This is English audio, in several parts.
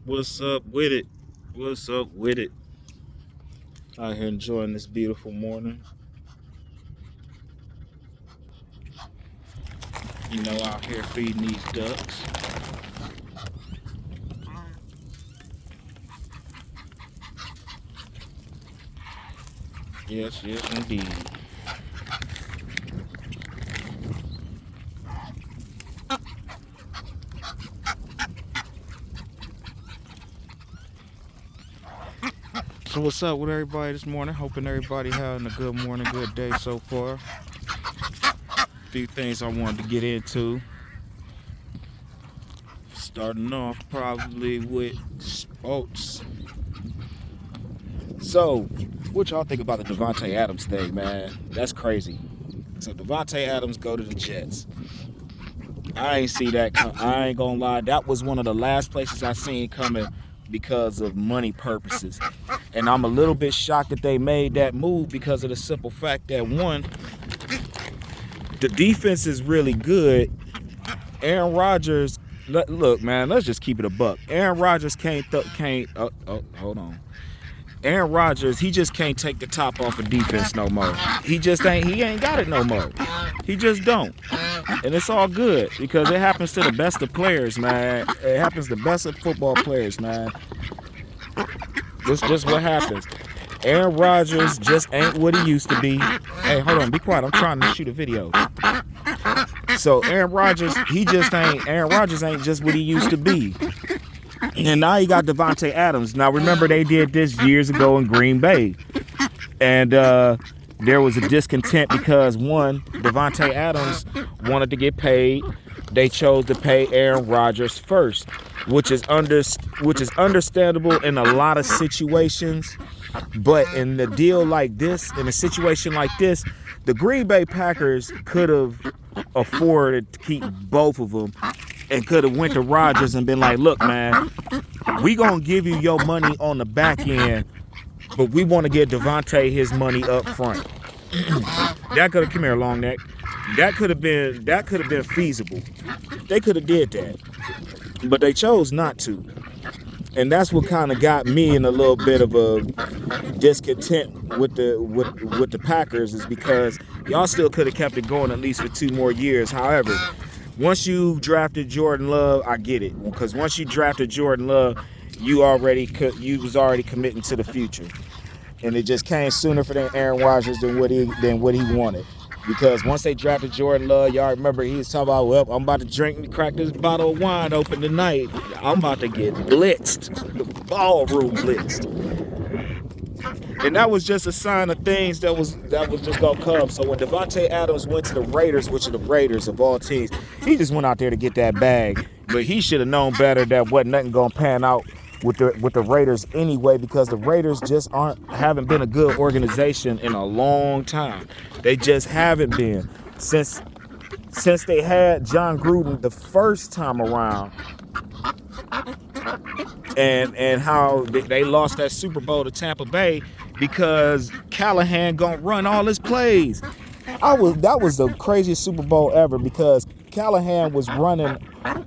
What's up with it? What's up with it? Out here enjoying this beautiful morning. Out here feeding these ducks. Yes, yes, indeed. So what's up with everybody this morning? Hoping everybody having a good morning, good day so far. A few things I wanted to get into. Starting off probably with sports. So, what y'all think about the Devante Adams thing, man? That's crazy. So Devante Adams go to the Jets. I ain't see that. I ain't gonna lie. That was one of the last places I seen coming because of money purposes. And I'm a little bit shocked that they made that move because of the simple fact that one, the defense is really good. Aaron Rodgers, look, man, let's just keep it a buck. Aaron Rodgers hold on. Aaron Rodgers, he just can't take the top off of defense no more. He ain't got it no more. He just don't. And it's all good because it happens to the best of players, man. It happens to the best of football players, man. That's just what happens. Aaron Rodgers just ain't what he used to be. Hey, hold on, be quiet. I'm trying to shoot a video. So Aaron Rodgers ain't just what he used to be. And now you got Devante Adams. Now remember they did this years ago in Green Bay. And there was a discontent because one, Devante Adams wanted to get paid. They chose to pay Aaron Rodgers first, which is understandable in a lot of situations. But in the deal like this, in a situation like this, the Green Bay Packers could have afforded to keep both of them and could have went to Rodgers and been like, look, man, we gonna give you your money on the back end, but we want to get Devante his money up front. That could have come here, long neck. That could have been feasible. They could have did that, but they chose not to, and that's what kind of got me in a little bit of a discontent with the Packers, is because y'all still could have kept it going at least for 2 more years. However, once you drafted Jordan Love, I get it, because once you drafted Jordan Love, you was already committing to the future, and it just came sooner for Aaron Rodgers than what he wanted. Because once they drafted Jordan Love, y'all remember he was talking about, well, I'm about to crack this bottle of wine open tonight. I'm about to get blitzed, the ballroom blitzed. And that was just a sign of things that was just gonna come. So when Devante Adams went to the Raiders, which are the Raiders of all teams, he just went out there to get that bag. But he should have known better that wasn't nothing gonna pan out with the Raiders anyway, because the Raiders just haven't been a good organization in a long time. They just haven't been since they had John Gruden the first time around. And how they lost that Super Bowl to Tampa Bay because Callahan gonna run all his plays. That was the craziest Super Bowl ever, because Callahan was running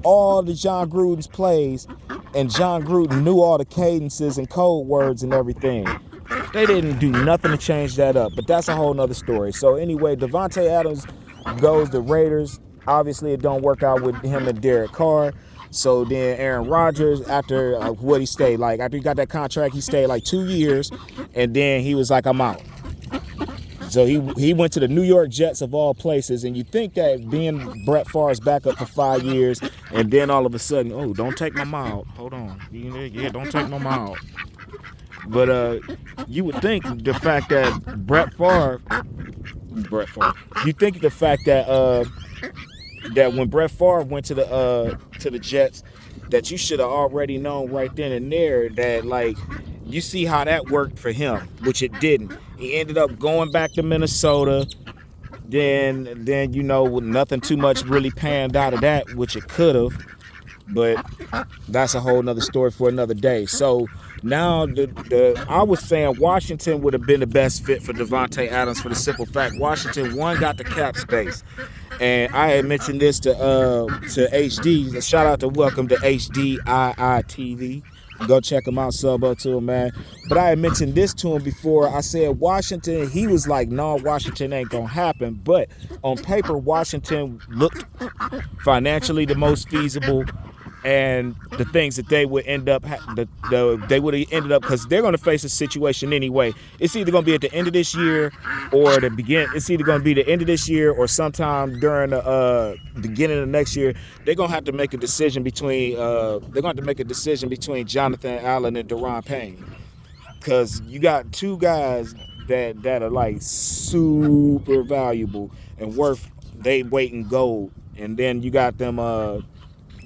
all the John Gruden's plays, and John Gruden knew all the cadences and code words and everything. They didn't do nothing to change that up, but that's a whole nother story. So anyway, Devante Adams goes to Raiders. Obviously, it don't work out with him and Derek Carr. So then Aaron Rodgers, after after he got that contract, he stayed like 2 years, and then he was like, I'm out. So he went to the New York Jets of all places, and you think that being Brett Favre's backup for 5 years, and then all of a sudden, oh, don't take my mouth. Hold on. Yeah, don't take my mouth. But you would think the fact that Brett Favre, you think the fact that that when Brett Favre went to the Jets, that you should have already known right then and there that, like, you see how that worked for him, which it didn't. He ended up going back to Minnesota. Then nothing too much really panned out of that, which it could have. But that's a whole nother story for another day. So now I was saying Washington would have been the best fit for Devante Adams for the simple fact Washington, one, got the cap space. And I had mentioned this to HD. Shout out to welcome to HDII TV. Go check him out, sub up to him, man. But I had mentioned this to him before. I said Washington, he was like, no, Washington ain't gonna happen. But on paper, Washington looked financially the most feasible, and the things that they would end up they would have ended up, because they're going to face a situation anyway. It's either going to be at the end of this year or the begin. It's either going to be the end of this year or sometime during the beginning of next year. They're going to have to make a decision between Jonathan Allen and Deron Payne, because you got two guys that are like super valuable and worth they weight in gold, and then you got them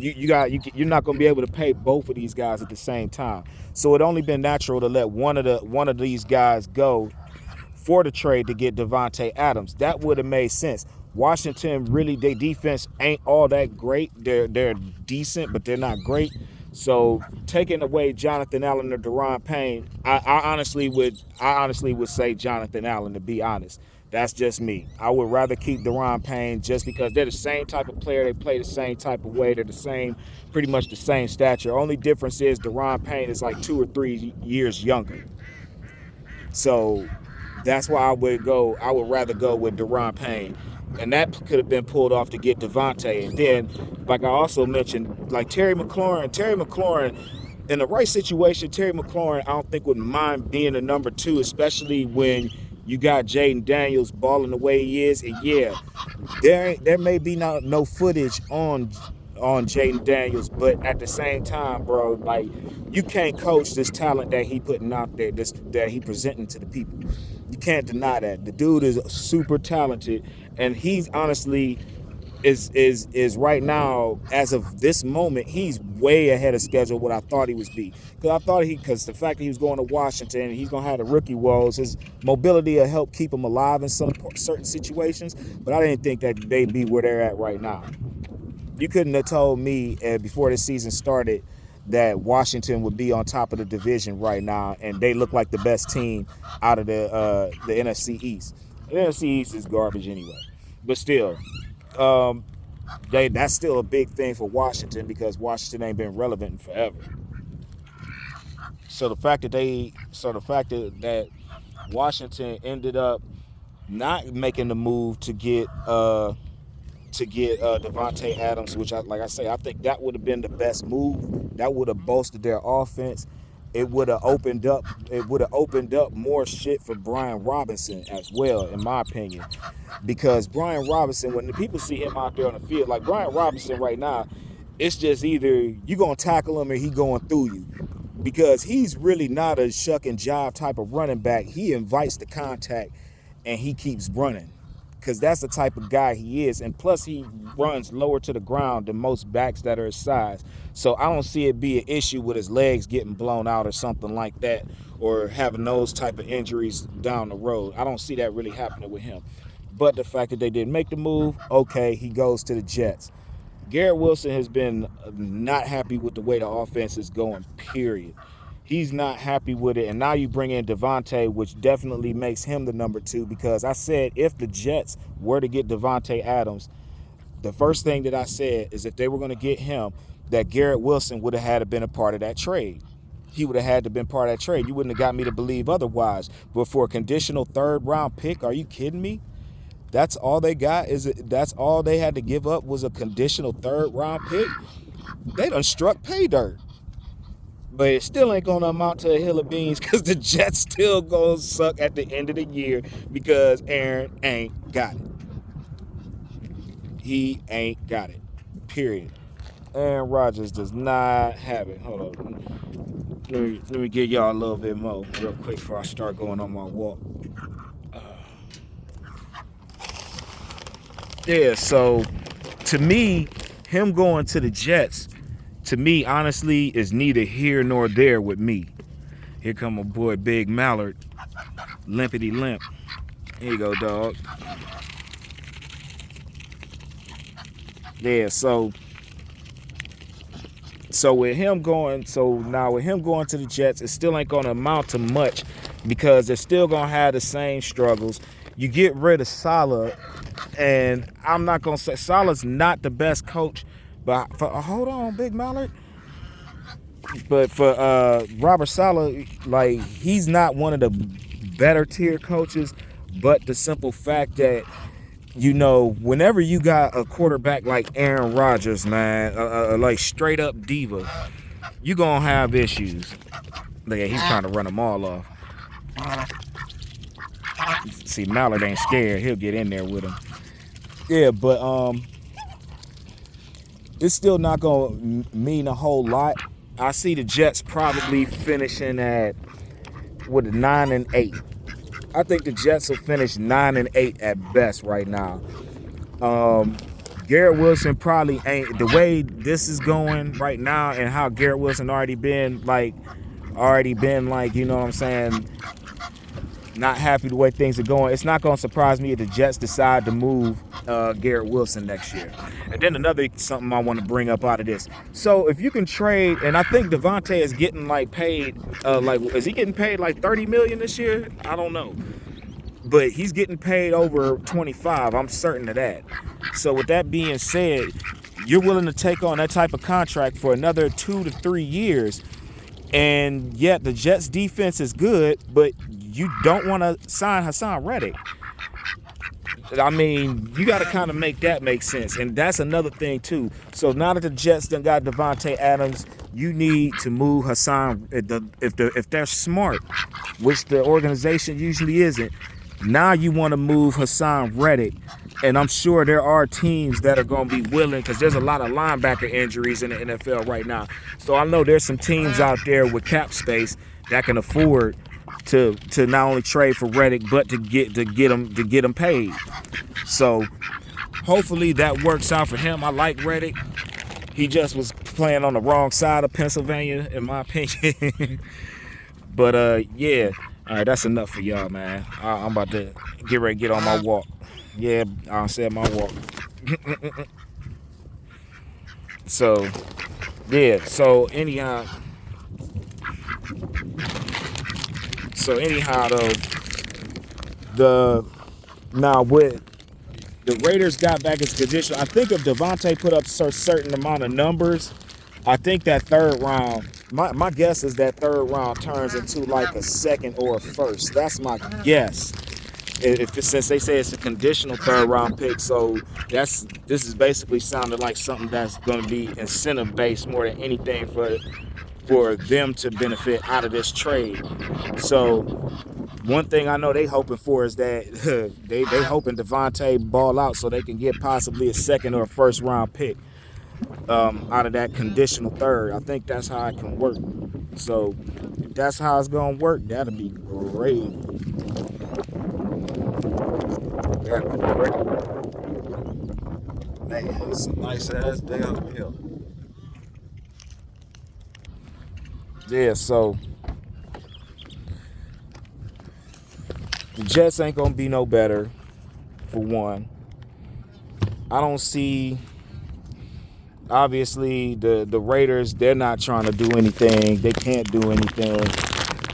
you're not going to be able to pay both of these guys at the same time. So it only been natural to let one of these guys go for the trade to get Devante Adams. That would have made sense. Washington, really, their defense ain't all that great. They're decent, but they're not great. So taking away Jonathan Allen or Deron Payne, I honestly would say Jonathan Allen, to be honest. That's just me. I would rather keep Deron Payne just because they're the same type of player. They play the same type of way. They're the same, pretty much the same stature. Only difference is Deron Payne is like 2 or 3 years younger. So that's why I would rather go with Deron Payne. And that could have been pulled off to get Devante. And then, like I also mentioned, like Terry McLaurin, in the right situation, Terry McLaurin, I don't think would mind being a number 2, especially when you got Jaden Daniels balling the way he is. And yeah, there may be no footage on Jaden Daniels, but at the same time, bro, like, you can't coach this talent that he putting out there, that he presenting to the people. You can't deny that. The dude is super talented, and he's honestly is right now, as of this moment, he's way ahead of schedule what I thought he was be. Because the fact that he was going to Washington and he's gonna have the rookie woes, his mobility will help keep him alive in some certain situations. But I didn't think that they'd be where they're at right now. You couldn't have told me before the season started that Washington would be on top of the division right now, and they look like the best team out of the NFC East. The NFC East is garbage anyway, but still, that's still a big thing for Washington, because Washington ain't been relevant in forever. So the fact that Washington ended up not making the move to get Devante Adams, which I think that would have been the best move. That would have bolstered their offense. It would have opened up more shit for Brian Robinson as well, in my opinion. Because Brian Robinson, when the people see him out there on the field, like Brian Robinson right now, it's just either you gonna tackle him or he going through you. Because he's really not a shuck and jive type of running back. He invites the contact and he keeps running, because that's the type of guy he is. And plus, he runs lower to the ground than most backs that are his size. So I don't see it be an issue with his legs getting blown out or something like that, or having those type of injuries down the road. I don't see that really happening with him. But the fact that they didn't make the move, okay, he goes to the Jets. Garrett Wilson has been not happy with the way the offense is going, period. He's not happy with it. And now you bring in Devante, which definitely makes him the number 2, because I said if the Jets were to get Devante Adams, the first thing that I said is if they were going to get him, that Garrett Wilson would have had to been a part of that trade. He would have had to been part of that trade. You wouldn't have got me to believe otherwise. But for a conditional 3rd round pick, are you kidding me? That's all they got? That's all they had to give up was a conditional 3rd round pick? They done struck pay dirt. But it still ain't going to amount to a hill of beans, because the Jets still going to suck at the end of the year, because Aaron ain't got it. He ain't got it. Period. Aaron Rodgers does not have it. Hold on. Let me give y'all a little bit more real quick before I start going on my walk. Yeah, so to me, him going to the Jets, to me, honestly, is neither here nor there with me. Here come my boy Big Mallard. Limpity limp. Here you go, dog. Yeah, so with him going to the Jets, it still ain't gonna amount to much, because they're still gonna have the same struggles. You get rid of Saleh, and I'm not gonna say Saleh's not the best coach, but hold on, Big Mallard. But for Robert Saleh, like he's not one of the better tier coaches, but the simple fact that whenever you got a quarterback like Aaron Rodgers, man, like straight up diva, you gonna have issues. Look, he's trying to run them all off. See, Mallard ain't scared. He'll get in there with him. Yeah, but it's still not gonna mean a whole lot. I see the Jets probably finishing at 9-8. I think the Jets will finish 9-8 at best right now. Garrett Wilson probably ain't the way this is going right now, and how Garrett Wilson already been like, you know what I'm saying, not happy the way things are going. It's not going to surprise me if the Jets decide to move Garrett Wilson next year. And then something I want to bring up out of this. So if you can trade, and I think Devante is getting like paid, is he getting paid like $30 million this year? I don't know. But he's getting paid over 25. I'm certain of that. So with that being said, you're willing to take on that type of contract for another 2 to 3 years. And yet the Jets defense is good, but you don't want to sign Hassan Reddick. I mean, you got to kind of make that make sense. And that's another thing, too. So now that the Jets done got Devante Adams, you need to move Hassan. If they're smart, which the organization usually isn't, now you want to move Hassan Reddick. And I'm sure there are teams that are going to be willing, because there's a lot of linebacker injuries in the NFL right now. So I know there's some teams out there with cap space that can afford to not only trade for Reddick, but to get him paid. So hopefully that works out for him. I like Reddick. He just was playing on the wrong side of Pennsylvania, in my opinion. But yeah. All right, that's enough for y'all, man. I'm about to get ready to get on my walk. Yeah, I said my walk. So, yeah. So anyhow, though, now with the Raiders got back its condition, I think if Devante put up a certain amount of numbers, I think that third round, my guess is that third round turns into like a second or a first. That's my guess. Since they say it's a conditional third round pick, so this is basically sounding like something that's going to be incentive based more than anything for them to benefit out of this trade. So one thing I know they hoping for is that they hoping Devante ball out so they can get possibly a second or a first round pick out of that conditional third. I think that's how it can work. So if that's how it's gonna work, that'll be great. That'll be great. Man, it's a nice ass day up here. Yeah, so the Jets ain't gonna be no better, for one. I don't see. Obviously, the Raiders, they're not trying to do anything. They can't do anything.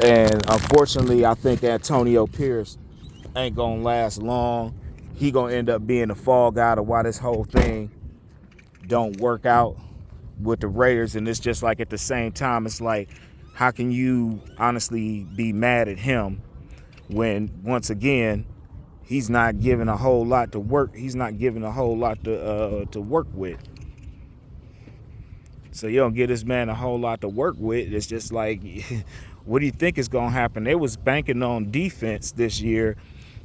And unfortunately, I think Antonio Pierce ain't going to last long. He going to end up being the fall guy to why this whole thing don't work out with the Raiders. And it's just like at the same time, it's like, how can you honestly be mad at him when, once again, he's not given a whole lot to work. He's not given a whole lot to work with. So you don't give this man a whole lot to work with. It's just like, what do you think is going to happen? They was banking on defense this year,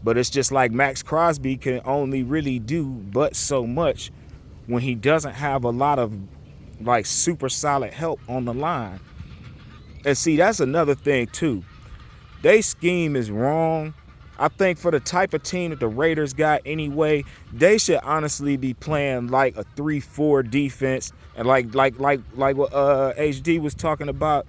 but it's just like Max Crosby can only really do but so much when he doesn't have a lot of like super solid help on the line. And see, that's another thing too. They scheme is wrong. I think for the type of team that the Raiders got anyway, they should honestly be playing like a 3-4 defense, and like what HD was talking about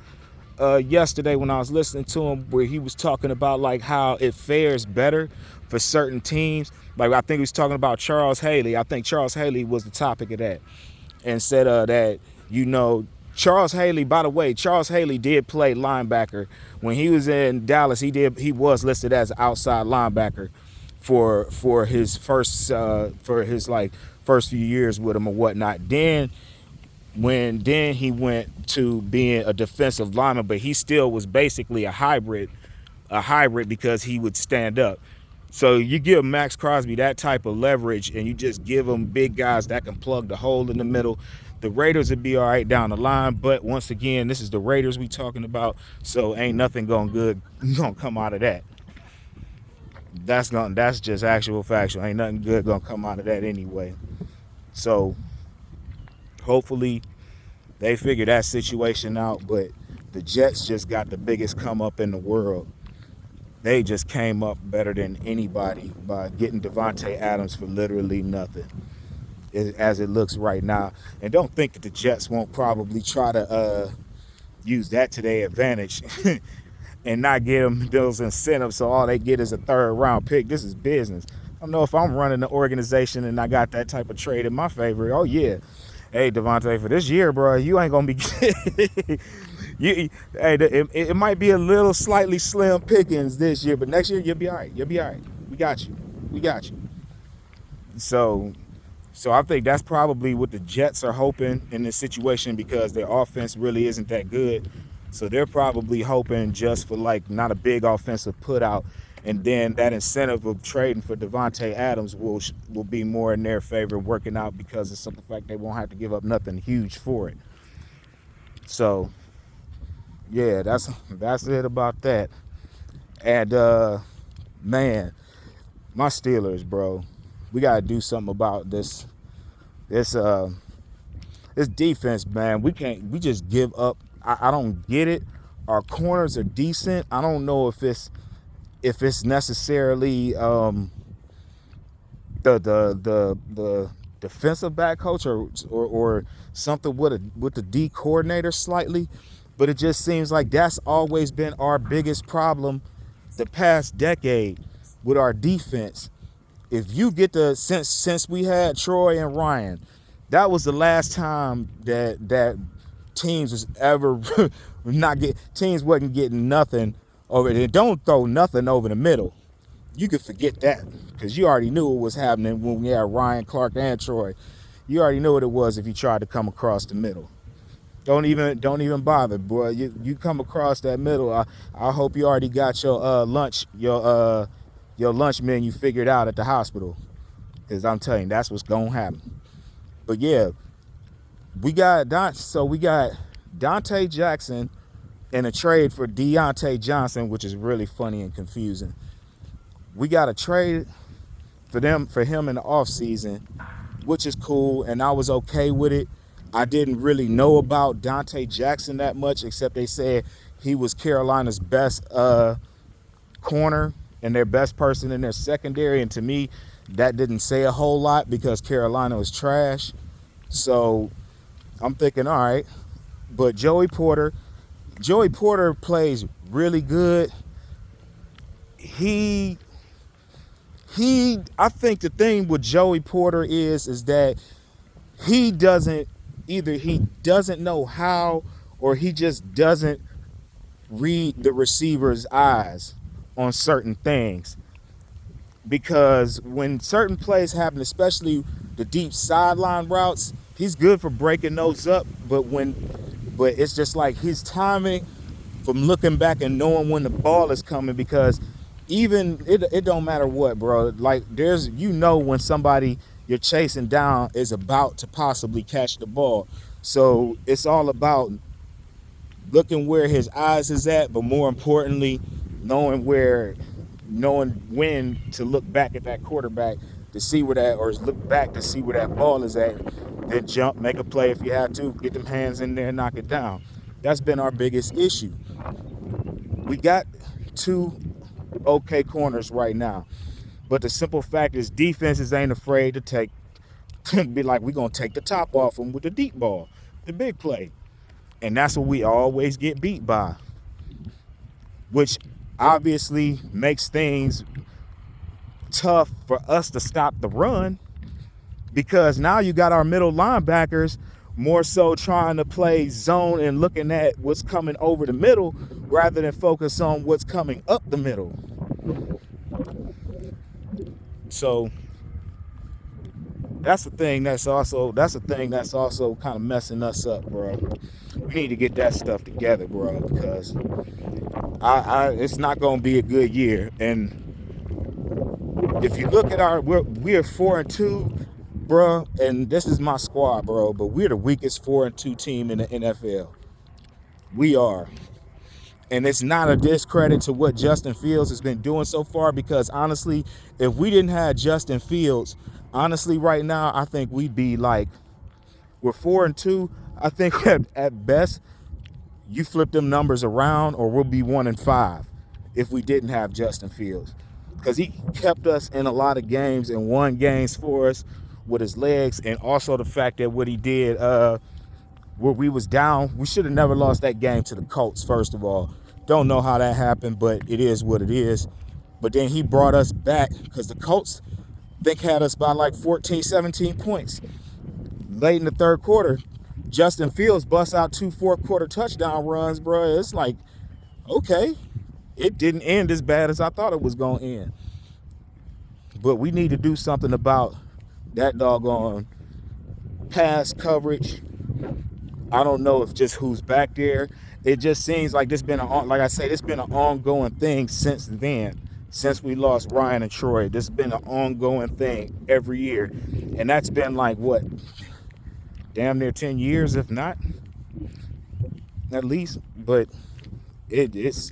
yesterday when I was listening to him, where he was talking about like how it fares better for certain teams. Like I think he was talking about Charles Haley. I think Charles Haley was the topic of that, and said that Charles Haley, by the way, Charles Haley did play linebacker. When he was in Dallas, he was listed as an outside linebacker for his first few years with him or whatnot. Then when then he went to being a defensive lineman, but he still was basically a hybrid because he would stand up. So you give Max Crosby that type of leverage and you just give him big guys that can plug the hole in the middle. The Raiders would be all right down the line, but once again, this is the Raiders we talking about, so ain't nothing gonna come out of that. That's just actual factual. Ain't nothing good gonna come out of that anyway. So hopefully they figure that situation out, but the Jets just got the biggest come up in the world. They just came up better than anybody by getting Devante Adams for literally nothing, as it looks right now. And don't think that the Jets won't probably try to use that to their advantage and not get them those incentives so all they get is a third-round pick. This is business. I don't know if I'm running the organization and I got that type of trade in my favor. Oh, yeah. Hey, Devante, for this year, bro, you ain't going to be it might be a little slightly slim pickings this year, but next year you'll be all right. You'll be all right. We got you. So I think that's probably what the Jets are hoping in this situation, because their offense really isn't that good. So they're probably hoping just for like not a big offensive put out, and then that incentive of trading for Devante Adams will be more in their favor, working out, because of the simple fact they won't have to give up nothing huge for it. So yeah, that's it about that. And man, my Steelers, bro, we gotta do something about this defense, man. We just give up. I don't get it. Our corners are decent. I don't know if it's necessarily the defensive back coach or something with the D coordinator slightly. But it just seems like that's always been our biggest problem the past decade with our defense. If you get since we had Troy and Ryan, that was the last time that teams was ever teams wasn't getting nothing over it. And don't throw nothing over the middle. You could forget that, because you already knew what was happening when we had Ryan, Clark, and Troy. You already knew what it was if you tried to come across the middle. Don't even bother, boy. You come across that middle. I hope you already got your lunch menu figured out at the hospital, because I'm telling you, that's what's gonna happen. But yeah, we got Dante Jackson in a trade for Deontay Johnson, which is really funny and confusing. We got a trade for him in the offseason, which is cool, and I was okay with it. I didn't really know about Dante Jackson that much, except they said he was Carolina's best corner and their best person in their secondary. And to me, that didn't say a whole lot, because Carolina was trash. So I'm thinking, all right. But Joey Porter plays really good. I think the thing with Joey Porter is that he doesn't know how, or he just doesn't read the receiver's eyes on certain things. Because when certain plays happen, especially the deep sideline routes, he's good for breaking those up. But it's just like his timing from looking back and knowing when the ball is coming, because even it don't matter what, bro. Like when somebody you're chasing down is about to possibly catch the ball. So it's all about looking where his eyes is at, but more importantly, knowing when to look back at that quarterback to see or look back to see where that ball is at, then jump, make a play if you have to, get them hands in there and knock it down. That's been our biggest issue. We got two okay corners right now, but the simple fact is defenses ain't afraid to be like, we're going to take the top off them with the deep ball, the big play. And that's what we always get beat by, which obviously makes things tough for us to stop the run, because now you got our middle linebackers more so trying to play zone and looking at what's coming over the middle rather than focus on what's coming up the middle. So That's the thing that's also kind of messing us up, bro. We need to get that stuff together, bro, because it's not going to be a good year. And if you look at we're 4-2, bro, and this is my squad, bro, but we're the weakest 4-2 team in the NFL. We are. And it's not a discredit to what Justin Fields has been doing so far, because honestly, if we didn't have Justin Fields, honestly, right now, I think we'd be like, we're 4-2. I think at best, you flip them numbers around, or we'll be 1-5 if we didn't have Justin Fields, because he kept us in a lot of games and won games for us with his legs, and also the fact that what he did where we was down, we should have never lost that game to the Colts. First of all, don't know how that happened, but it is what it is. But then he brought us back, because the Colts, I think, had us by like 14, 17 points. Late in the third quarter, Justin Fields busts out 2 fourth-quarter touchdown runs, bro. It's like, okay, it didn't end as bad as I thought it was going to end. But we need to do something about that doggone pass coverage. I don't know if just who's back there. It just seems like this been it's been an ongoing thing since then. Since we lost Ryan and Troy, this has been an ongoing thing every year. And that's been like, what, damn near 10 years, if not, at least. But it's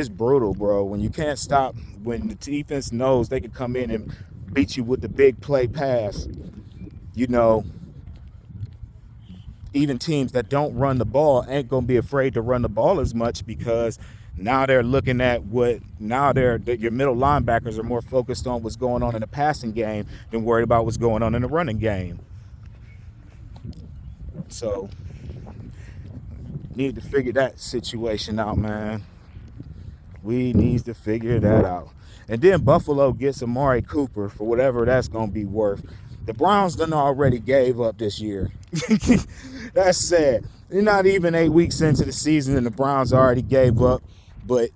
brutal, bro. When you can't stop, when the defense knows they can come in and beat you with the big play pass, you know, even teams that don't run the ball ain't going to be afraid to run the ball as much, because now they're looking at your middle linebackers are more focused on what's going on in the passing game than worried about what's going on in the running game. So, need to figure that situation out, man. We need to figure that out. And then Buffalo gets Amari Cooper for whatever that's going to be worth. The Browns done already gave up this year. That's sad. They're not even 8 weeks into the season and the Browns already gave up. But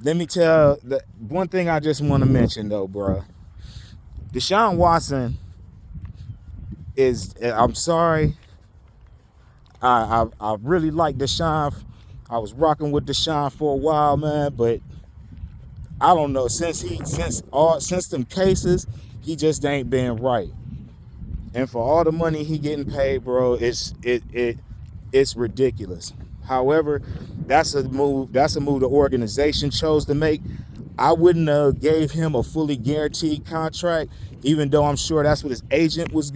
let me tell the one thing I just want to mention, though, bro. Deshaun Watson is, I'm sorry, I really like Deshaun. I was rocking with Deshaun for a while, man, but I don't know, since them cases, he just ain't been right. And for all the money he getting paid, bro, it's ridiculous. However, that's a move the organization chose to make. I wouldn't have gave him a fully guaranteed contract, even though I'm sure that's what his agent was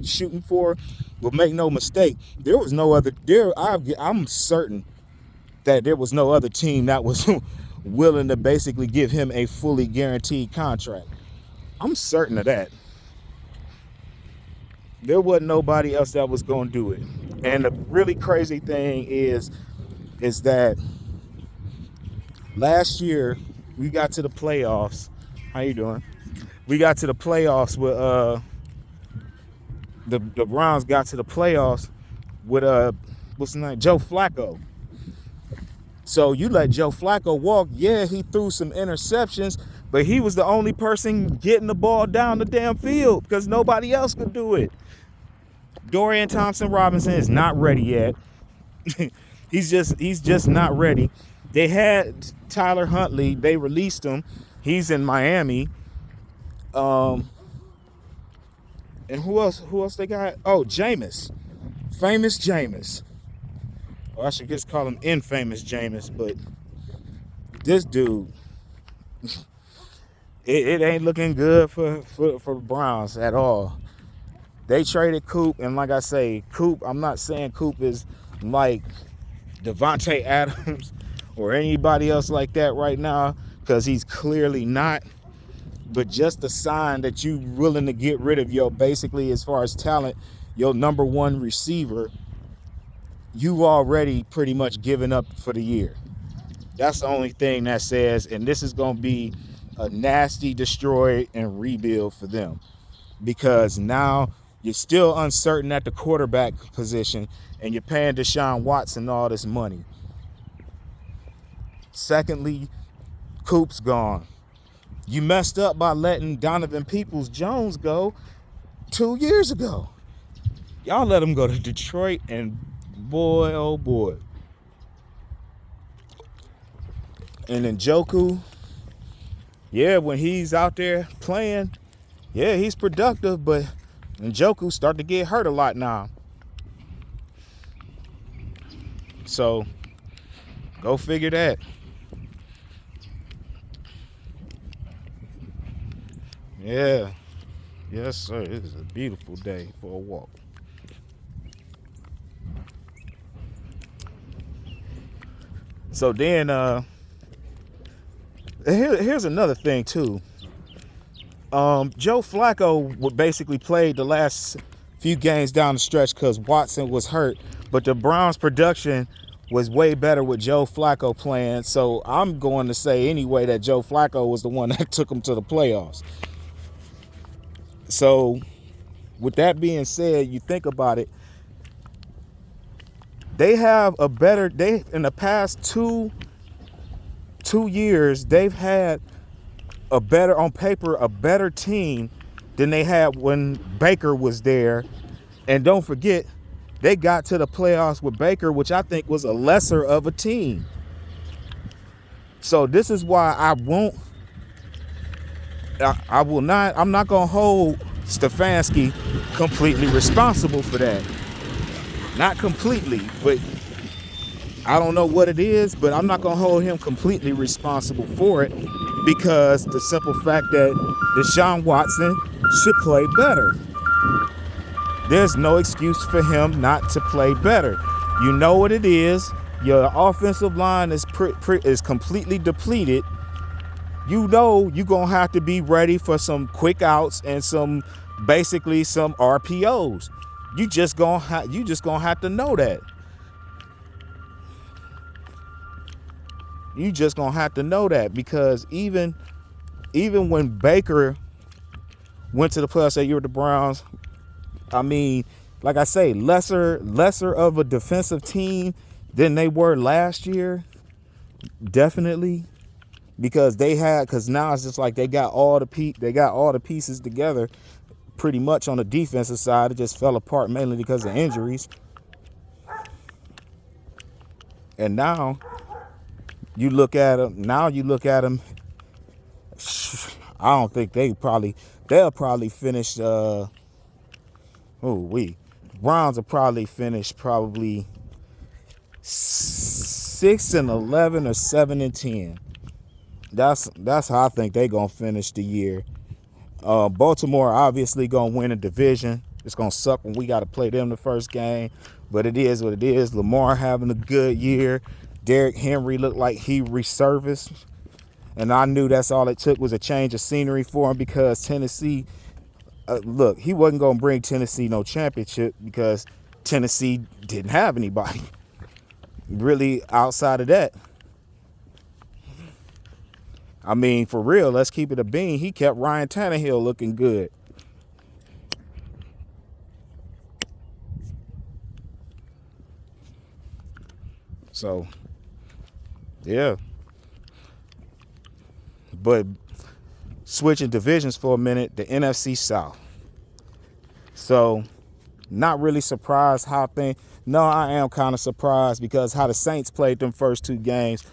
shooting for. But make no mistake, I'm certain that there was no other team that was willing to basically give him a fully guaranteed contract. I'm certain of that. There wasn't nobody else that was going to do it. And the really crazy thing is that last year we got to the playoffs. How you doing? We got to the playoffs with the Browns got to the playoffs with what's his name? Joe Flacco. So you let Joe Flacco walk. Yeah, he threw some interceptions, but he was the only person getting the ball down the damn field because nobody else could do it. Dorian Thompson-Robinson is not ready yet. He's just not ready. They had Tyler Huntley. They released him. He's in Miami. And who else they got? Oh, Jameis. Famous Jameis. Or I should just call him Infamous Jameis, but this dude, it ain't looking good for the Browns at all. They traded Coop, and like I say, Coop, I'm not saying Coop is like Devante Adams or anybody else like that right now, because he's clearly not. But just the sign that you willing to get rid of your, basically as far as talent, your number one receiver, you've already pretty much given up for the year. That's the only thing that says, and this is going to be a nasty destroy and rebuild for them, because now you're still uncertain at the quarterback position and you're paying Deshaun Watson all this money. Secondly, Coop's gone. You messed up by letting Donovan Peoples-Jones go. 2 years ago. Y'all let him go to Detroit, and boy, oh boy. And then Njoku, yeah, when he's out there playing, yeah, he's productive, but Njoku starting to get hurt a lot now. So, go figure that. Yeah. Yes, sir. It is a beautiful day for a walk. So then, here's another thing too. Joe Flacco would basically played the last few games down the stretch because Watson was hurt, but the Browns' production was way better with Joe Flacco playing. So I'm going to say anyway that Joe Flacco was the one that took them to the playoffs. So with that being said, you think about it, they have a better, in the past two years, they've had a better, on paper, a better team than they had when Baker was there. And don't forget, they got to the playoffs with Baker, which I think was a lesser of a team. So this is why I'm not going to hold Stefanski completely responsible for that. Not completely, but I don't know what it is, but I'm not going to hold him completely responsible for it because the simple fact that Deshaun Watson should play better. There's no excuse for him not to play better. You know what it is. Your offensive line is completely depleted. You know you're going to have to be ready for some quick outs and some RPOs. You just gonna have to know that. You just gonna have to know that because even when Baker went to the playoffs that year with the Browns, I mean, like I say, lesser of a defensive team than they were last year, definitely, because now it's just like they got all the pieces together. Pretty much on the defensive side, it just fell apart mainly because of injuries. And now you look at them. I don't think they'll probably finish. Browns will probably finish 6-11 or 7-10. That's how I think they're gonna finish the year. Baltimore obviously gonna win a division. It's gonna suck when we got to play them the first game, but it is what it is. Lamar having a good year. Derrick Henry looked like he resurfaced, and I knew that's all it took was a change of scenery for him because Tennessee. Look, he wasn't gonna bring Tennessee no championship because Tennessee didn't have anybody really outside of that. I mean, for real, let's keep it a bean. He kept Ryan Tannehill looking good. So, yeah. But switching divisions for a minute, the NFC South. So, not really surprised how No, I am kind of surprised because how the Saints played them first two games.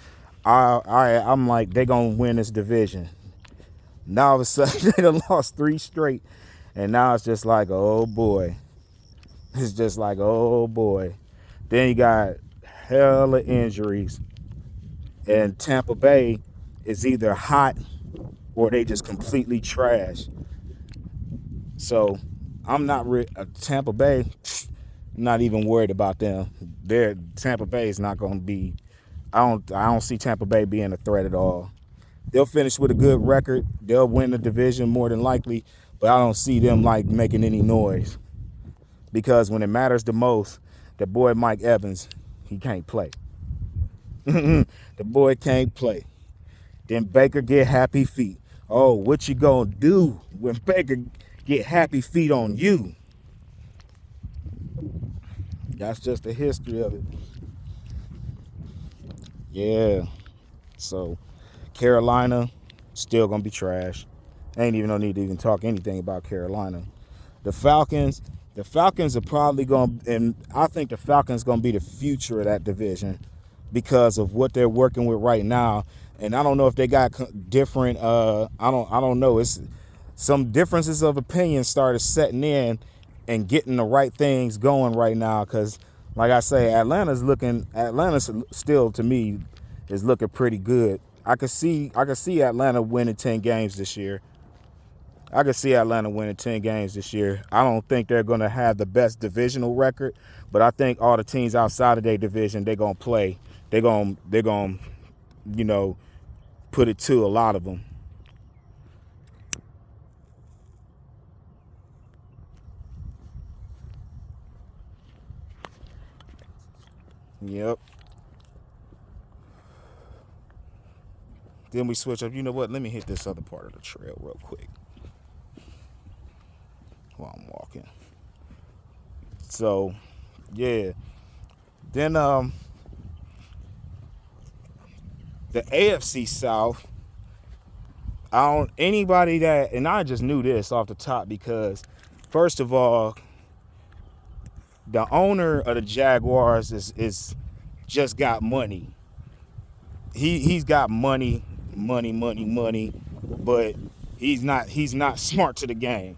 I'm like, they're going to win this division. Now all of a sudden, they done lost 3 straight. And now it's just like, oh, boy. It's just like, oh, boy. Then you got hella injuries. And Tampa Bay is either hot or they just completely trash. So I'm not Tampa Bay, not even worried about them. Tampa Bay is not going to be. I don't see Tampa Bay being a threat at all. They'll finish with a good record. They'll win the division more than likely, but I don't see them like making any noise because when it matters the most, the boy Mike Evans, he can't play. The boy can't play. Then Baker get happy feet. Oh, what you gonna do when Baker get happy feet on you? That's just the history of it. Yeah. So Carolina still gonna be trash. Ain't even no need to even talk anything about Carolina. The Falcons. The Falcons are probably going to, and I think the Falcons going to be the future of that division because of what they're working with right now. And I don't know if they got different. I don't know. It's some differences of opinion started setting in and getting the right things going right now. Because, like I say, Atlanta's still to me is looking pretty good. I could see Atlanta winning 10 games this year. I could see Atlanta winning 10 games this year. I don't think they're going to have the best divisional record, but I think all the teams outside of their division, they're going to play. They're going to, put it to a lot of them. Yep. Then we switch up. You know what? Let me hit this other part of the trail real quick while I'm walking. So, yeah. Then the AFC South, anybody that, and I just knew this off the top because, first of all, the owner of the Jaguars is just got money. He's got money, but he's not smart to the game.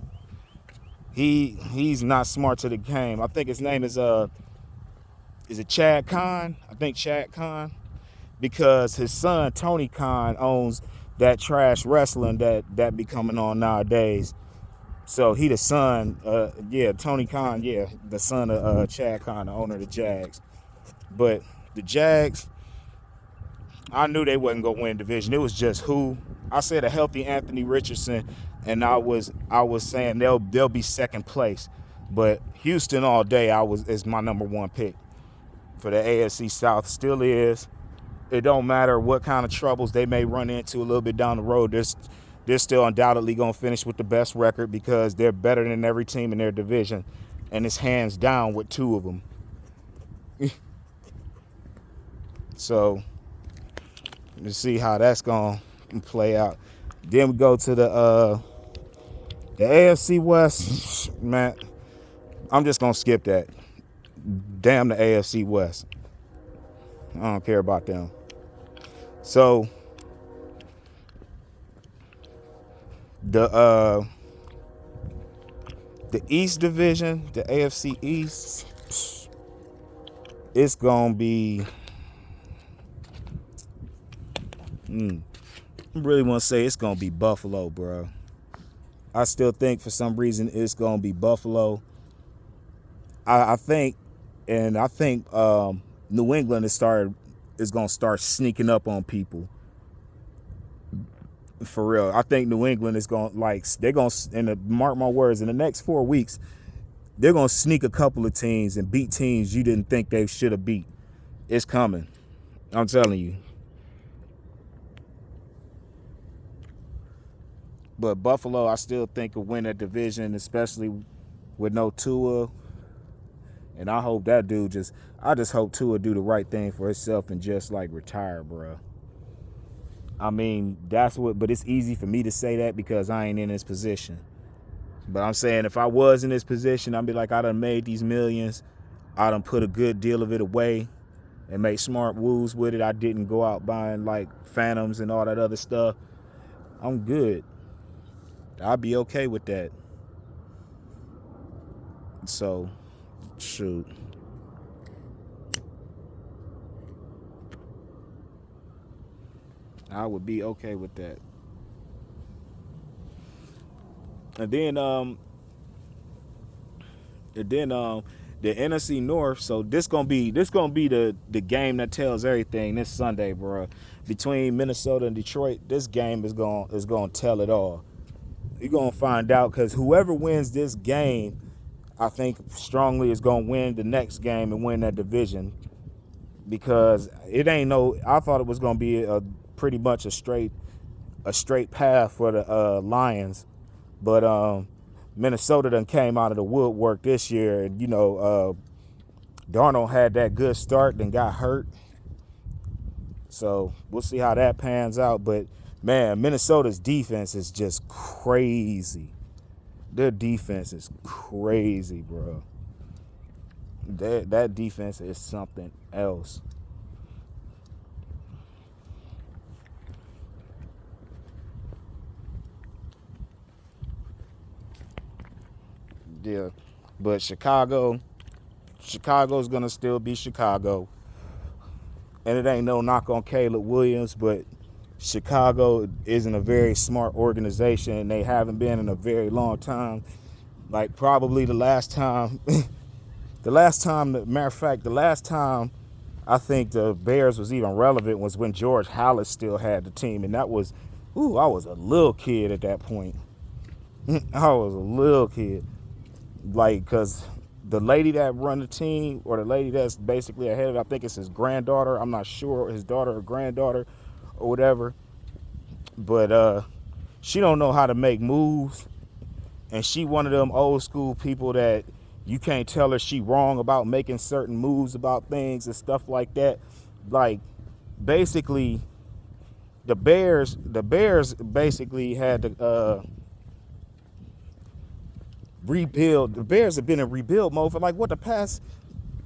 He's not smart to the game. I think his name is it Chad Khan? I think Chad Khan, because his son Tony Khan owns that trash wrestling that be coming on nowadays. So he the son, Tony Khan, the son of Chad Khan, the owner of the Jags. But the Jags, I knew they wasn't gonna win division. It was just who. I said a healthy Anthony Richardson, and I was saying they'll be second place. But Houston all day is my number one pick for the AFC South. Still is. It don't matter what kind of troubles they may run into a little bit down the road. They're still undoubtedly going to finish with the best record because they're better than every team in their division. And it's hands down with two of them. So, let's see how that's going to play out. Then we go to the AFC West. Man, I'm just going to skip that. Damn the AFC West. I don't care about them. So, the East Division, the AFC East, it's gonna be. I really want to say it's gonna be Buffalo, bro. I still think for some reason it's gonna be Buffalo. I think New England is gonna start sneaking up on people. For real. I think New England is going to mark my words, in the next 4 weeks, they're going to sneak a couple of teams and beat teams you didn't think they should have beat. It's coming. I'm telling you. But Buffalo, I still think will win that division, especially with no Tua. And I hope that dude I just hope Tua do the right thing for himself and just retire, bro. I mean, but it's easy for me to say that because I ain't in this position. But I'm saying if I was in this position, I'd be like, I done made these millions. I done put a good deal of it away and made smart moves with it. I didn't go out buying Phantoms and all that other stuff. I'm good. I'll be okay with that. So, shoot. I would be okay with that. And then the NFC North. So this gonna be the game that tells everything this Sunday, bro. Between Minnesota and Detroit, this game is gonna tell it all. You're gonna find out because whoever wins this game, I think strongly is gonna win the next game and win that division. Because I thought it was gonna be pretty much a straight path for the Lions, but Minnesota done came out of the woodwork this year, and Darnold had that good start, then got hurt. So we'll see how that pans out. But man, Minnesota's defense is just crazy. Their defense is crazy, bro. That defense is something else. Yeah, but Chicago's gonna still be Chicago, and it ain't no knock on Caleb Williams, but Chicago isn't a very smart organization, and they haven't been in a very long time. Like probably the last time, matter of fact, the last time I think the Bears was even relevant was when George Halas still had the team, and that was, I was a little kid at that point. I was a little kid, like, cause the lady that run the team, or the lady that's basically ahead of it, I think it's his granddaughter. I'm not sure, his daughter or granddaughter, or whatever. But she don't know how to make moves, and she one of them old school people that you can't tell her she wrong about making certain moves about things and stuff like that. Like, basically, the Bears basically had to rebuild. The Bears have been in rebuild mode for like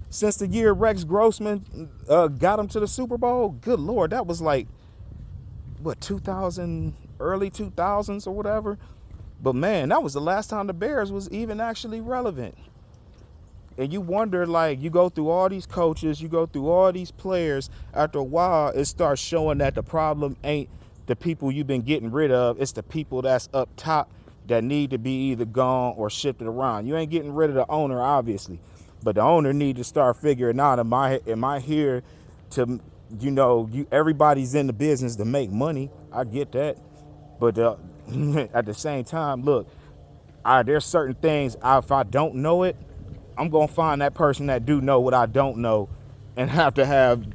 since the year Rex Grossman got them to the Super Bowl. Good Lord, that was like, what, 2000, early 2000s or whatever. But man, that was the last time the Bears was even actually relevant. And you wonder, like, you go through all these coaches, you go through all these players. After a while, it starts showing that the problem ain't the people you've been getting rid of. It's the people that's up top that need to be either gone or shifted around. You ain't getting rid of the owner, obviously. But the owner need to start figuring out, am I here to, everybody's in the business to make money. I get that. But at the same time, look, there's certain things, if I don't know it, I'm going to find that person that do know what I don't know and have to have,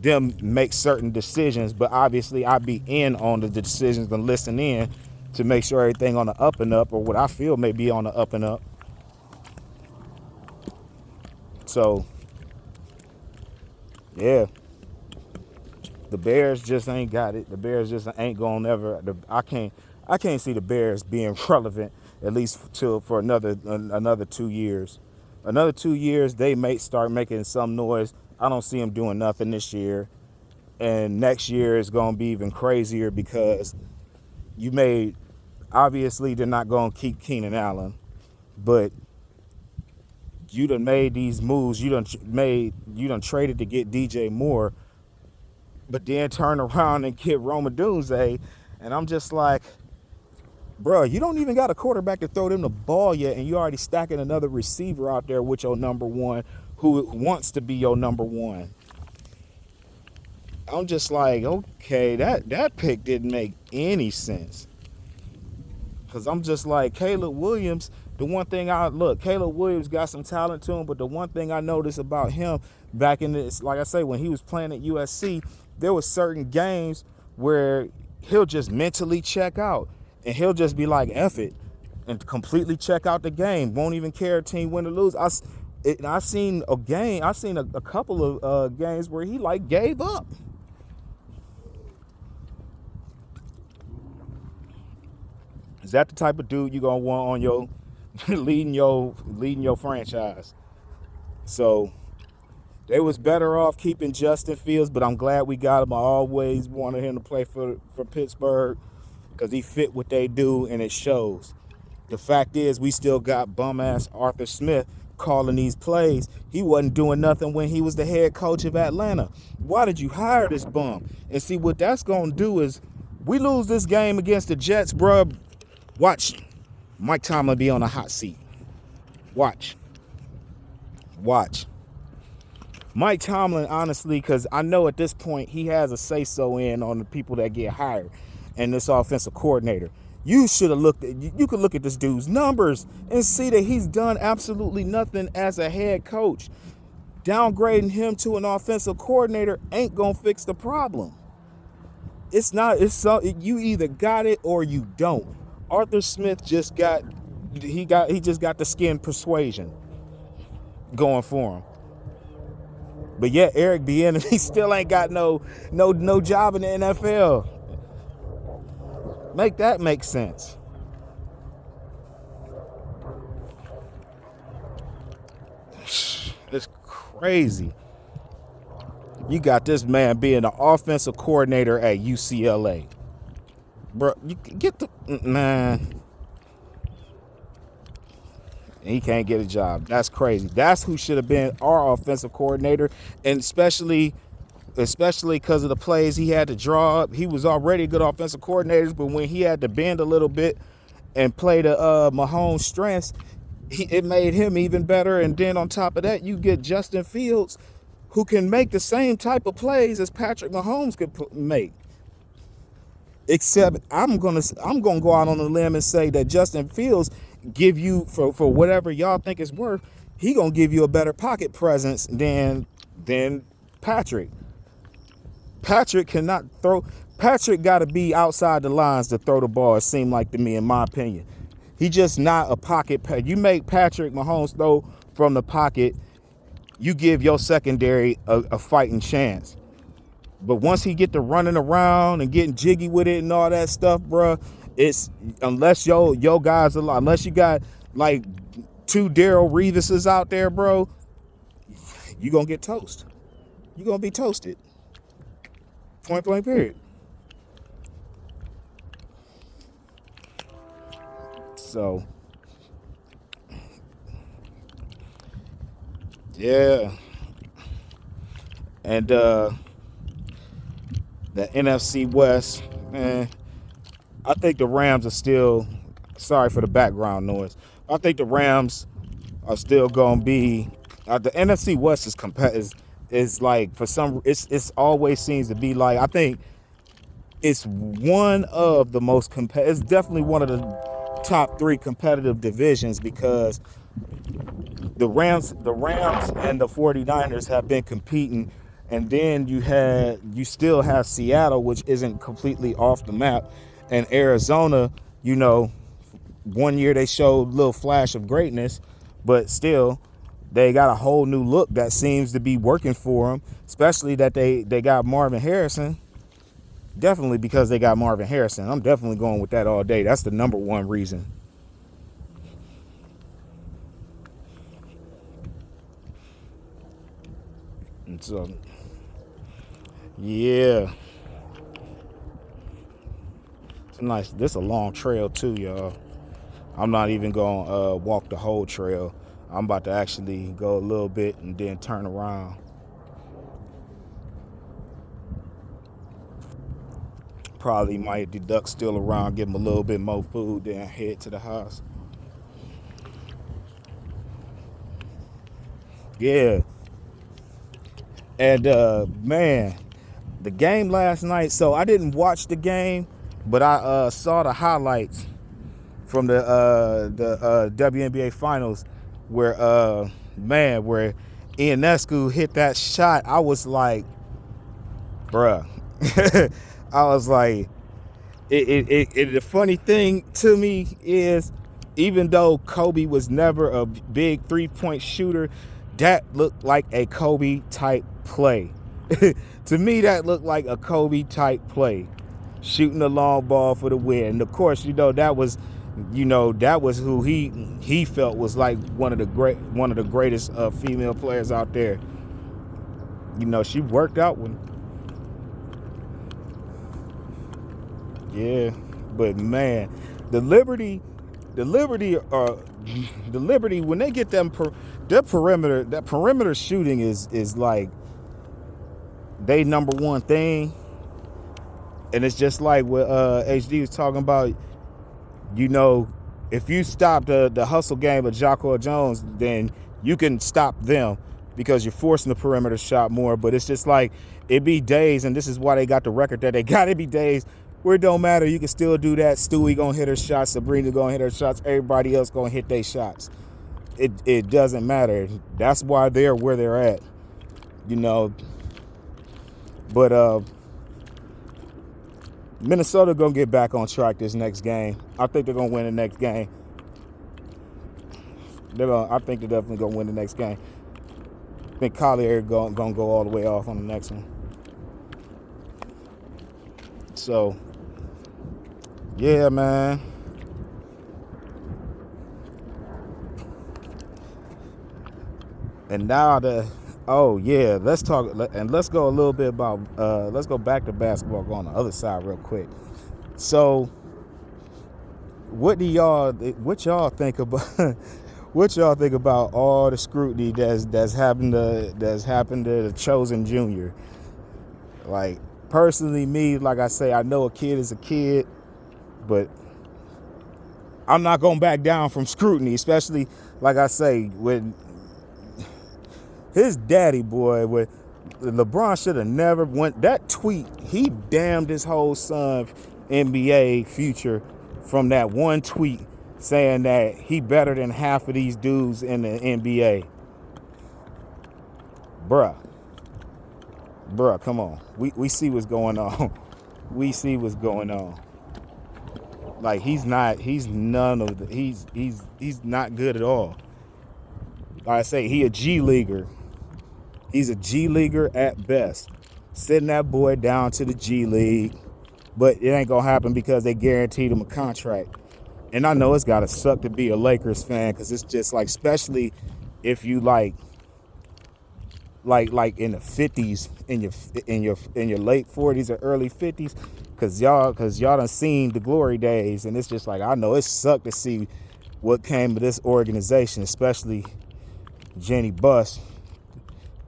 them make certain decisions. But obviously I be in on the decisions and listen in to make sure everything on the up and up, or what I feel may be on the up and up. So, yeah, the Bears just ain't got it. The Bears just ain't going to ever. I can't see the Bears being relevant, at least for another 2 years. Another 2 years, they may start making some noise. I don't see them doing nothing this year. And next year is going to be even crazier, because obviously they're not going to keep Keenan Allen, but you done made these moves. You done traded to get DJ Moore, but then turn around and get Roma Dunze. And I'm just like, bro, you don't even got a quarterback to throw them the ball yet, and you already stacking another receiver out there with your number one, who wants to be your number one. I'm just like, okay, that pick didn't make any sense. Because I'm just like, Caleb Williams, Caleb Williams got some talent to him, but the one thing I noticed about him back in this, like I say, when he was playing at USC, there was certain games where he'll just mentally check out, and he'll just be like, F it, and completely check out the game. Won't even care if team win or lose. I seen a couple of games where he like gave up. Is that the type of dude you gonna want on your leading your franchise? So they was better off keeping Justin Fields, but I'm glad we got him. I always wanted him to play for Pittsburgh, because he fit what they do, and it shows. The fact is, we still got bum-ass Arthur Smith calling these plays. He wasn't doing nothing when he was the head coach of Atlanta. Why did you hire this bum? And see, what that's going to do is, we lose this game against the Jets, bro. Watch Mike Tomlin be on a hot seat. Watch. Mike Tomlin, honestly, because I know at this point he has a say-so in on the people that get hired and this offensive coordinator. You should have you could look at this dude's numbers and see that he's done absolutely nothing as a head coach. Downgrading him to an offensive coordinator ain't gonna fix the problem. You either got it or you don't. Arthur Smith just got the skin persuasion going for him. But yet Eric Bieniemy still ain't got no job in the NFL. Make that make sense. crazy. You got this man being the offensive coordinator at UCLA. Bro, you get the man. He can't get a job. That's crazy. That's who should have been our offensive coordinator, and especially because of the plays he had to draw up. He was already a good offensive coordinator, but when he had to bend a little bit and play the Mahomes' strengths, it made him even better. And then on top of that, you get Justin Fields, who can make the same type of plays as Patrick Mahomes could make. Except I'm gonna go out on a limb and say that Justin Fields give you for whatever y'all think it's worth, he gonna give you a better pocket presence than Patrick. Patrick cannot throw. Patrick got to be outside the lines to throw the ball. It seemed like to me, in my opinion, he just not a pocket. You make Patrick Mahomes throw from the pocket, you give your secondary a fighting chance. But once he get to running around and getting jiggy with it and all that stuff, bro, it's unless yo guys are, unless you got like 2 Darrell Reeveses out there, bro, you gonna get toast. You gonna be toasted. Point blank period. So yeah, and the NFC West, man, I think the Rams are still, sorry for the background noise, I think the Rams are still gonna be, the NFC West is like, for some, it's always seems to be like, I think it's one of the most it's definitely one of the top 3 competitive divisions, because the Rams and the 49ers have been competing. And then you still have Seattle, which isn't completely off the map, and Arizona. You know, one year they showed a little flash of greatness, but still, they got a whole new look that seems to be working for them. Especially that they got Marvin Harrison. Definitely because they got Marvin Harrison. I'm definitely going with that all day. That's the number one reason. And so, yeah, it's nice. This a long trail too, y'all. I'm not even gonna walk the whole trail. I'm about to actually go a little bit and then turn around. Probably might deduct still around, give them a little bit more food, then head to the house. Yeah. And man, the game last night. So I didn't watch the game, but I saw the highlights from the WNBA Finals, where where Ionescu hit that shot. I was like, bruh. I was like, the funny thing to me is, even though Kobe was never a big 3-point shooter, that looked like a Kobe type play. To me, that looked like a Kobe type play, shooting the long ball for the win. And of course, that was who he felt was like one of the greatest female players out there. She worked out with him. Yeah, but man, the Liberty, when they get them their perimeter, that perimeter shooting is like they number one thing. And it's just like what HD was talking about. If you stop the hustle game of Jocko Jones, then you can stop them, because you're forcing the perimeter shot more. But it's just like, it be days, and this is why they got the record that they got. It be days where it don't matter. You can still do that. Stewie gonna hit her shots. Sabrina gonna hit her shots. Everybody else gonna hit their shots. It doesn't matter. That's why they're where they're at. But Minnesota gonna get back on track this next game. I think they're gonna win the next game. I think they're definitely gonna win the next game. I think Collier gonna go all the way off on the next one. So, yeah, man. And now Oh yeah, let's talk and let's go a little bit about let's go back to basketball, go on the other side real quick. So what y'all think about what y'all think about all the scrutiny that's happened to the chosen junior? Like personally, me, like I say, I know a kid is a kid, but I'm not gonna back down from scrutiny, especially like I say, when his daddy boy, with LeBron should have never went that tweet. He damned his whole son NBA future from that one tweet saying that he better than half of these dudes in the NBA. Bruh, come on. We see what's going on. We see what's going on. Like he's not good at all. Like I say, he a G leaguer. He's a G leaguer at best. Sending that boy down to the G League, but it ain't gonna happen because they guaranteed him a contract. And I know it's gotta suck to be a Lakers fan, because it's just like, especially if you like in the 50s, in your late 40s or early 50s, because y'all done seen the glory days, and it's just like, I know it sucked to see what came of this organization, especially Jenny Buss,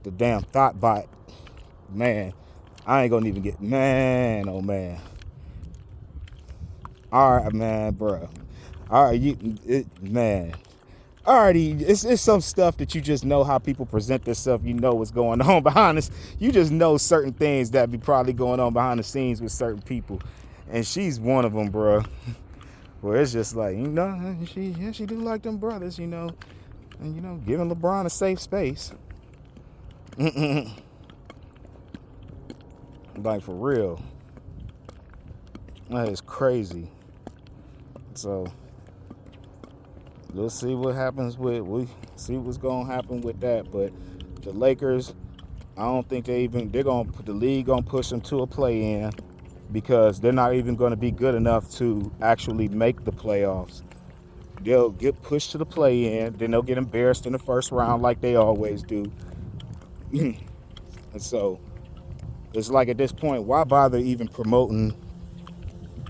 the damn thought bot. Man, I ain't gonna even get, man, oh man. All right, man, bro. All right, man. Alrighty, it's some stuff that you just know how people present themselves. You know what's going on behind this. You just know certain things that be probably going on behind the scenes with certain people, and she's one of them, bro. Where it's just like, she do like them brothers, and giving LeBron a safe space. Like for real, that is crazy. So we'll see what happens we see what's gonna happen with that. But the Lakers, I don't think the league gonna push them to a play-in, because they're not even gonna be good enough to actually make the playoffs. They'll get pushed to the play-in, then they'll get embarrassed in the first round like they always do. And so it's like, at this point, why bother even promoting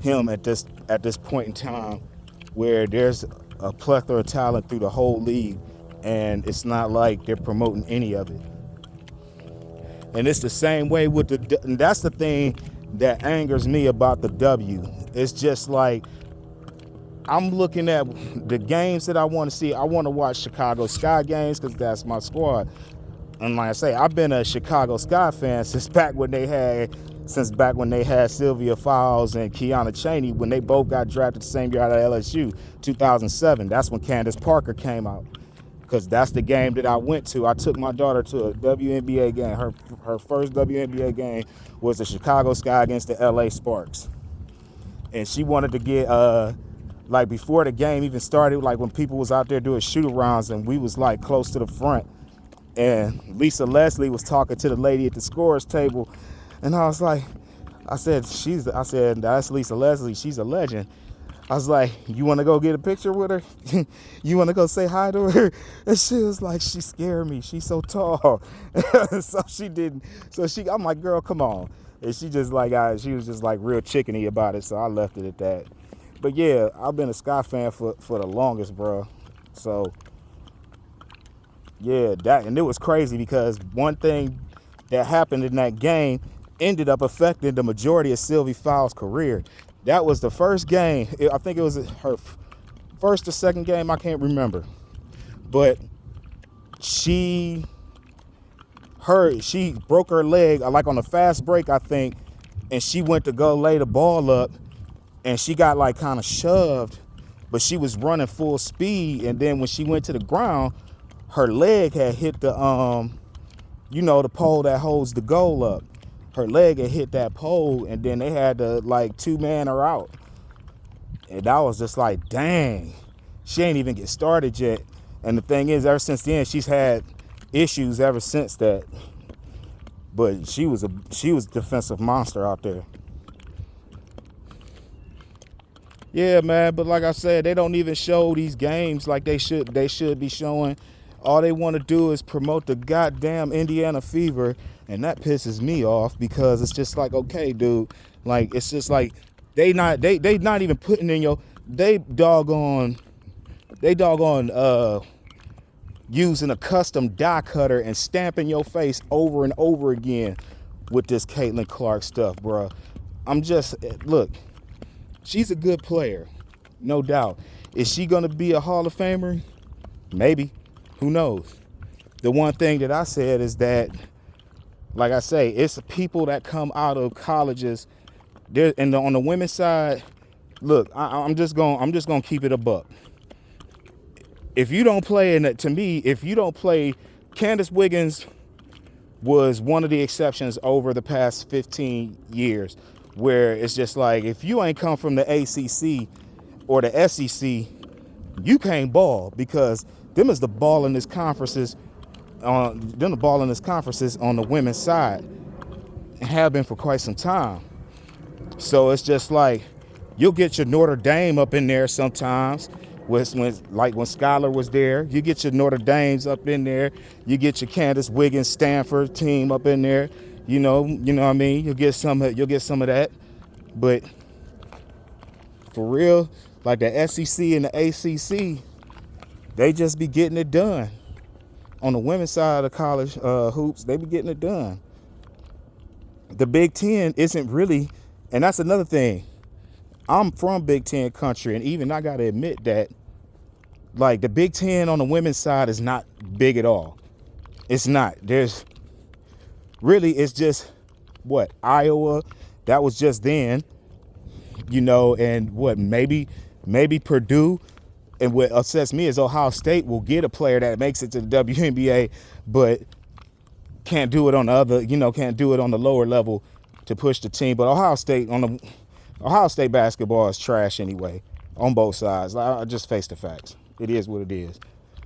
him at this point in time, where there's a plethora of talent through the whole league, and it's not like they're promoting any of it. And it's the same way with and that's the thing that angers me about the W. It's just like, I'm looking at the games that I want to see. I want to watch Chicago Sky games because that's my squad. And like I say, I've been a Chicago Sky fan since back when they had Sylvia Fowles and Kiana Chaney, when they both got drafted the same year out of LSU, 2007. That's when Candace Parker came out, because that's the game that I went to. I took my daughter to a WNBA game. Her first WNBA game was the Chicago Sky against the LA Sparks. And she wanted to get, like before the game even started, like when people was out there doing shoot-arounds, and we was like close to the front, and Lisa Leslie was talking to the lady at the scorers table, and I said, that's Lisa Leslie, she's a legend. I was like, you want to go get a picture with her? You want to go say hi to her? And she was like, she scared me, she's so tall. So she didn't. I'm like, girl, come on. And she was just like real chickeny about it, so I left it at that. But yeah, I've been a Sky fan for the longest, bro. So yeah, and it was crazy, because one thing that happened in that game ended up affecting the majority of Sylvie Fowles' career. That was the first game. I think it was her first or second game. I can't remember. But she broke her leg, like on a fast break, I think, and she went to go lay the ball up, and she got like kind of shoved, but she was running full speed, and then when she went to the ground, her leg had hit the the pole that holds the goal up. Her leg had hit that pole, and then they had to like two-man her out. And I was just like, dang, she ain't even get started yet. And the thing is, ever since then, she's had issues ever since that. But she was a defensive monster out there. Yeah, man. But like I said, they don't even show these games like they should be showing All they want to do is promote the goddamn Indiana Fever, and that pisses me off because it's just like, okay, dude, like it's just like they not even putting in your they doggone using a custom die cutter and stamping your face over and over again with this Caitlin Clark stuff, bro. Look, she's a good player, no doubt. Is she gonna be a Hall of Famer? Maybe. Who knows? The one thing that I said is that, like I say, it's people that come out of colleges. There, and on the women's side, look, I'm just gonna keep it a buck. If you don't play, if you don't play, Candace Wiggins was one of the exceptions over the past 15 years, where it's just like, if you ain't come from the ACC or the SEC, you can't ball, because them is the ball in this conferences on the women's side, and have been for quite some time. So it's just like, you'll get your Notre Dame up in there sometimes. When Skylar was there, you get your Notre Dames up in there. You get your Candace Wiggins Stanford team up in there. You know what I mean. You'll get some of that. But for real, like the SEC and the ACC, they just be getting it done. On the women's side of college hoops, they be getting it done. The Big Ten isn't really, and that's another thing. I'm from Big Ten country, and even I gotta admit that, like, the Big Ten on the women's side is not big at all. It's not. It's just what, Iowa, that was just then, and what, maybe Purdue, and what upsets me is Ohio State will get a player that makes it to the WNBA, but can't do it on the lower level to push the team. But Ohio State basketball is trash anyway, on both sides. I just face the facts. It is what it is.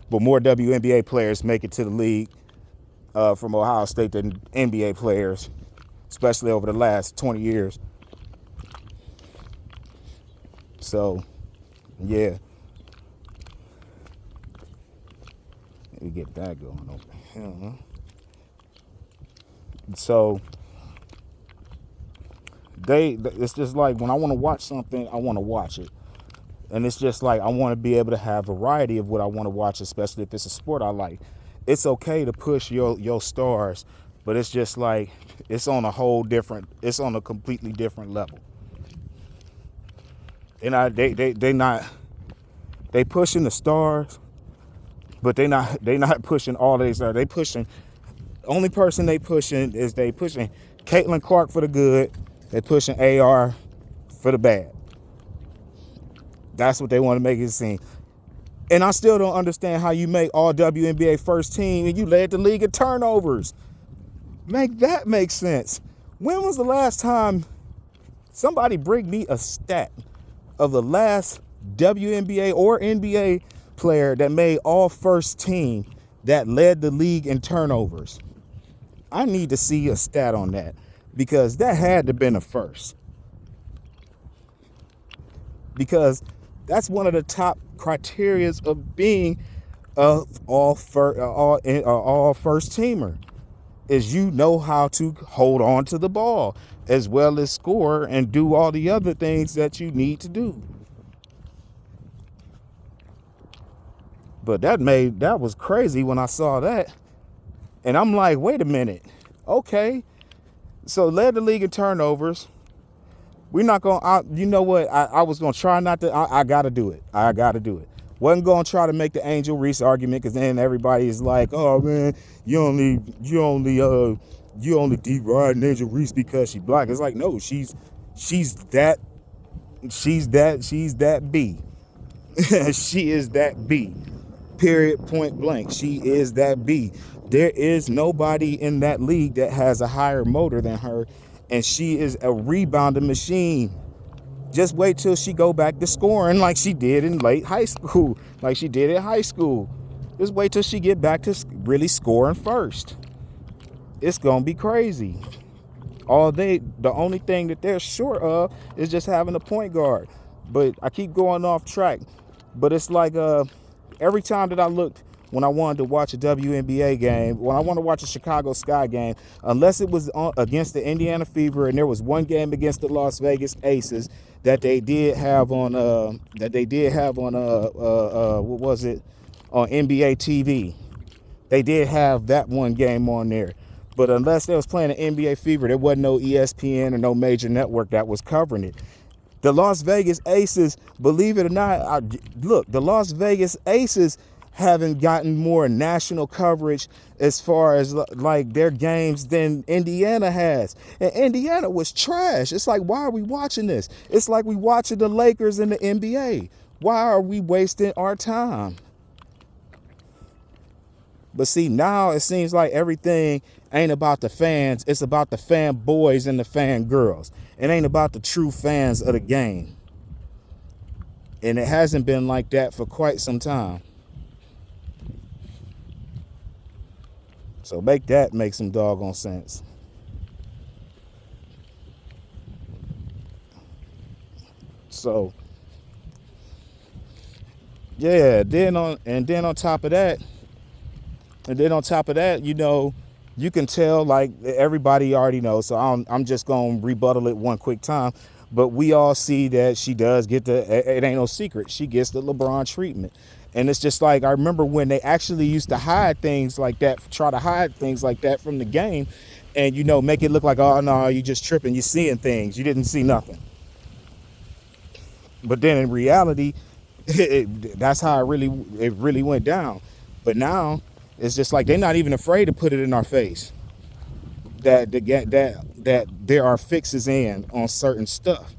But more WNBA players make it to the league from Ohio State than NBA players, especially over the last 20 years. So, yeah. Let me get that going over here. So, it's just like, when I want to watch something, I want to watch it. And it's just like, I want to be able to have variety of what I want to watch, especially if it's a sport I like. It's okay to push your stars, but it's just like, it's on a completely different level. And they pushing the stars, but they not pushing all these. They pushing, only person they pushing Caitlin Clark for the good. They pushing AR for the bad. That's what they want to make it seem. And I still don't understand how you make all WNBA first team and you led the league in turnovers. Make that make sense. When was the last time somebody bring me a stat of the last WNBA or NBA player that made all first team that led the league in turnovers? I need to see a stat on that, because that had to have been a first. Because that's one of the top criterias of being all first teamer, is you know how to hold on to the ball as well as score and do all the other things that you need to do. But that was crazy when I saw that. And I'm like, wait a minute. Okay. So led the league in turnovers. We're not going to, you know what? I was going to try not to, I got to do it. I got to do it. Wasn't going to try to make the Angel Reese argument, because then everybody is like, oh man, you only deriding Angel Reese because she's black. It's like, no, she's that B. She is that B. Period, point blank. She is that B. There is nobody in that league that has a higher motor than her, and she is a rebounding machine. Just wait till she go back to scoring like she did in late high school, like she did in high school. Just wait till she get back to really scoring first. It's gonna be crazy. The only thing that they're short of is just having a point guard. But I keep going off track. But it's like every time that I looked when I wanted to watch a WNBA game, when I wanted to watch a Chicago Sky game, unless it was against the Indiana Fever, and there was one game against the Las Vegas Aces that they did have on what was it, on NBA TV. They did have that one game on there. But unless they was playing an NBA Fever, there wasn't no ESPN or no major network that was covering it. The Las Vegas Aces, believe it or not, the Las Vegas Aces haven't gotten more national coverage as far as like their games than Indiana has. And Indiana was trash. It's like, why are we watching this? It's like we watching the Lakers in the NBA. Why are we wasting our time? But see, now it seems like everything ain't about the fans. It's about the fanboys and the fangirls. It ain't about the true fans of the game. And it hasn't been like that for quite some time. So make some doggone sense. So yeah, then on top of that, you know, you can tell, like, everybody already knows. So I'm just gonna rebuttal it one quick time. But we all see that she does get it ain't no secret, she gets the LeBron treatment. And it's just like, I remember when they actually used to hide things like that, try to hide things like that from the game, and, you know, make it look like, oh no, you just tripping, you seeing things, you didn't see nothing. But then in reality, that's how it really went down. But now it's just like they're not even afraid to put it in our face that there are fixes on certain stuff.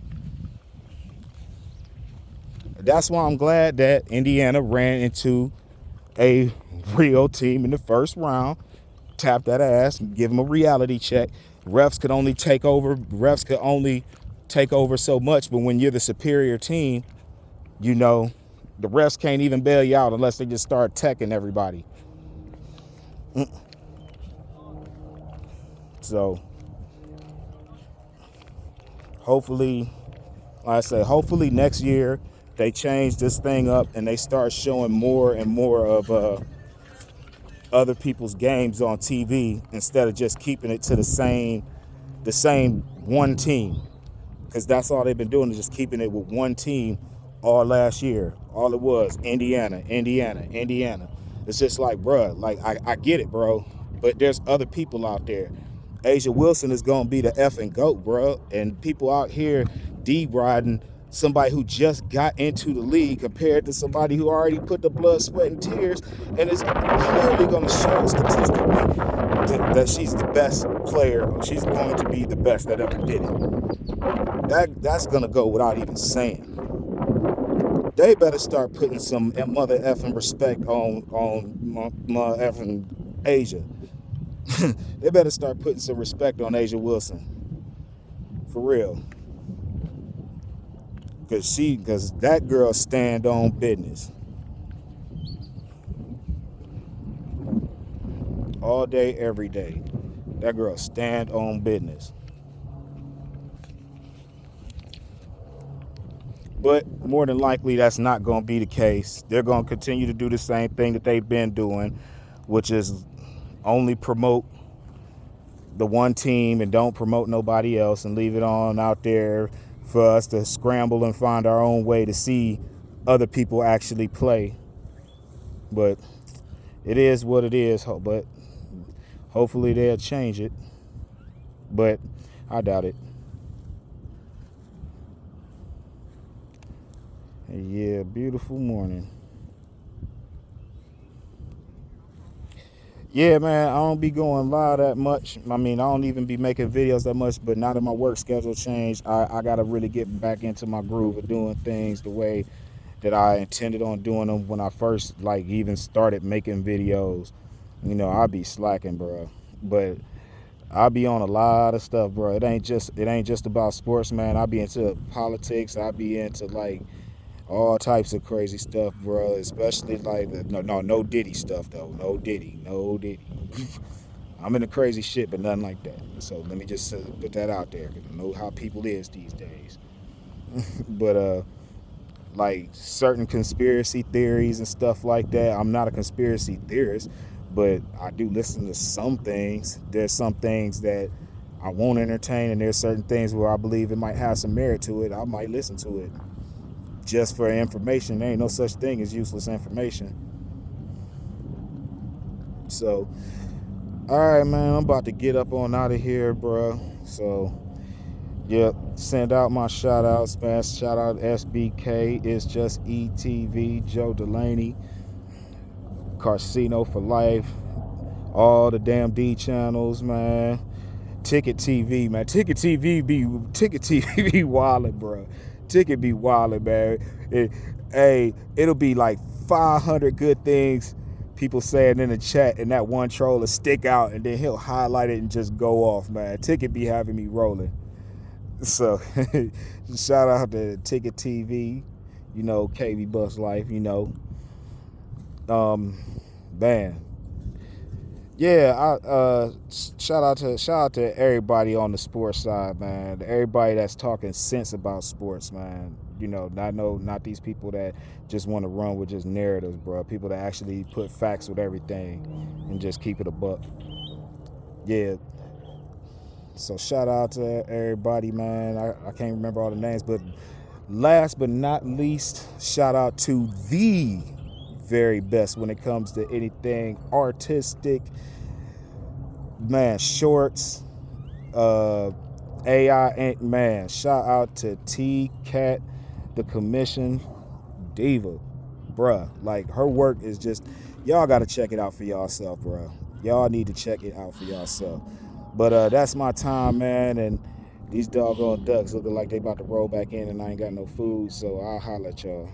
That's why I'm glad that Indiana ran into a real team in the first round, tap that ass, give them a reality check. Refs could only take over so much, but when you're the superior team, you know, the refs can't even bail you out unless they just start teching everybody. So hopefully, like I say, hopefully next year they change this thing up and they start showing more and more of other people's games on TV instead of just keeping it to the same one team. Because that's all they've been doing, is just keeping it with one team all last year. All it was, Indiana. It's just like, bruh, like, I get it, bro, but there's other people out there. Asia Wilson is going to be the effing GOAT, bro. And people out here deriding somebody who just got into the league compared to somebody who already put the blood, sweat, and tears, and is clearly going to show statistically that she's the best player. She's going to be the best that ever did it. That's going to go without even saying. They better start putting some mother effing respect on my effing Asia. They better start putting some respect on Asia Wilson. For real. Because that girl stand on business. All day, every day. That girl stand on business. But more than likely, that's not going to be the case. They're going to continue to do the same thing that they've been doing, which is only promote the one team and don't promote nobody else, and leave it on out there for us to scramble and find our own way to see other people actually play. But it is what it is. But hopefully they'll change it. But I doubt it. Yeah, beautiful morning. Yeah, man, I don't be going live that much. I mean, I don't even be making videos that much, but now that my work schedule changed, I got to really get back into my groove of doing things the way that I intended on doing them when I first, like, even started making videos. You know, I be slacking, bro. But I be on a lot of stuff, bro. It ain't just about sports, man. I be into politics. I be into, like, all types of crazy stuff, bro. Especially like no Diddy stuff though. No Diddy. I'm into crazy shit, but nothing like that. So let me just put that out there, because I know how people is these days. But like certain conspiracy theories and stuff like that. I'm not a conspiracy theorist, but I do listen to some things. There's some things that I won't entertain, and there's certain things where I believe it might have some merit to it. I might listen to it just for information. There ain't no such thing as useless information. So, all right, man, I'm about to get up on out of here, bro. So, yep, send out my shout outs, man. Shout out SBK, It's Just ETV, Joe Delaney, Carcino for Life, all the damn D channels, man. Ticket TV, man. Ticket TV be wildin', bro. Ticket be wildin', man. Hey, it'll be like 500 good things people saying in the chat, and that one troll will stick out, and then he'll highlight it and just go off, man. Ticket be having me rolling. So, shout out to Ticket TV, you know, KB Bus Life, you know. Man. Yeah, shout out to everybody on the sports side, man. Everybody that's talking sense about sports, man. You know, not these people that just want to run with just narratives, bro. People that actually put facts with everything and just keep it a buck. Yeah. So shout out to everybody, man. I can't remember all the names, but last but not least, shout out to the very best when it comes to anything artistic, man. Shorts, AI, man. Shout out to T Cat, the commission diva, bruh. Like, her work is just, y'all gotta check it out for yourself, bruh. Y'all need to check it out for yourself. But that's my time, man. And these doggone ducks looking like they about to roll back in, and I ain't got no food, so I'll holler at y'all.